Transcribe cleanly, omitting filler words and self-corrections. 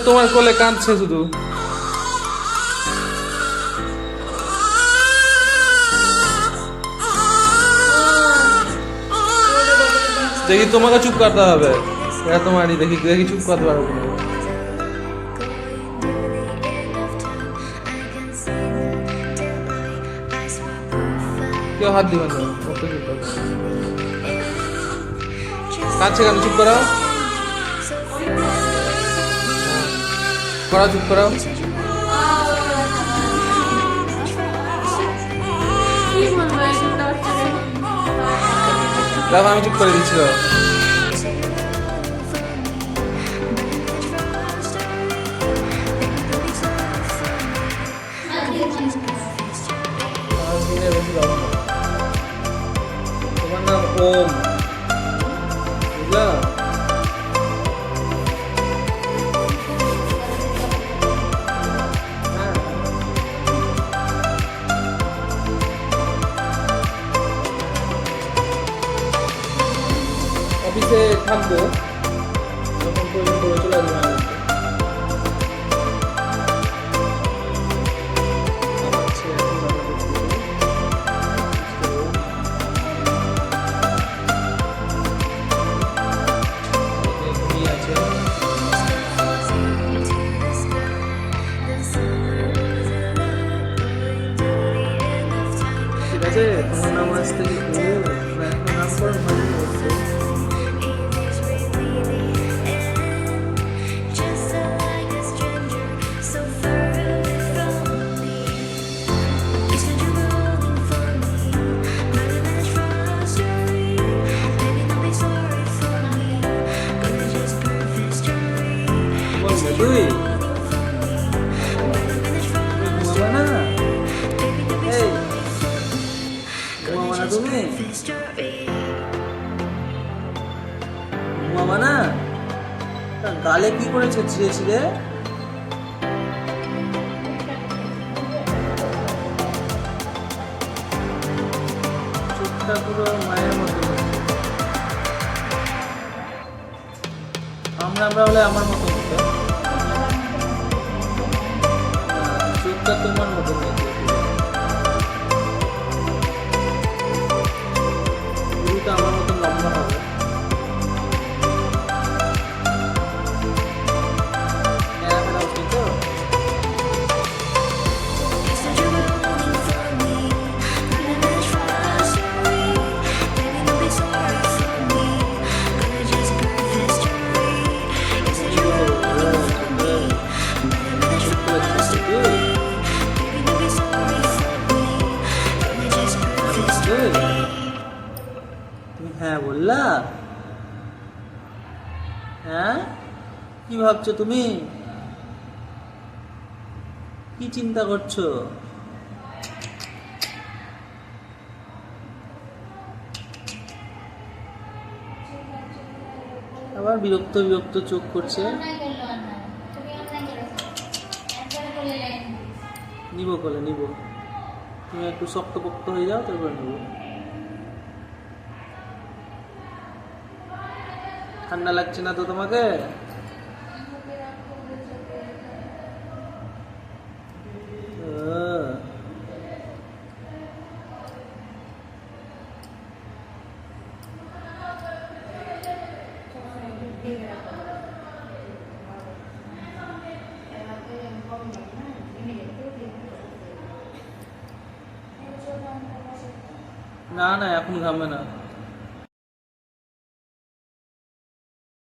তোমার কোলে কাঁদছে শুধু। দেখি তোমাকে চুপ করতে হবে। তোমারই দেখি দেখি চুপ করতে পারবো না। কেউ হাত দিবে না, ওকে চুপ করতে হবে। কাঁদছে কেন? চুপ করাও, করা চুপ করাও। দেখো আমি চুপ করে দিচ্ছি। তোমার নাম ওম, বুঝলা? অফিসে থাকবো যখন প্রয়োজন করে চলে আসবো। ঠিক আছে, তোমার নাম আজ থেকে নামকরণ হয়নি। তুই ঘুমাবা না? এই ঘুমাবা না? তুমি ঘুমাবা না? গালে কি করেছে ছিঁড়ে ছিঁড়ে? চোখটা পুরো মায়ের মতো। আমরা হলে আমার মতো হতো। চোখটা তোমার মতো পুরোটা আমার মতো লম্বা হবে। তুমি হ্যাঁ বললা? হ্যাঁ, কি ভাবছো তুমি? কি চিন্তা করছো? আবার বিরক্ত বিরক্ত চোখ করছে। নিব কোলে নিব, তুমি একটু শক্তপোক্ত হয়ে যাও, তারপর নেব। ঠান্ডা লাগছে না তো তোমাকে? না না, এখন ঘামবে না।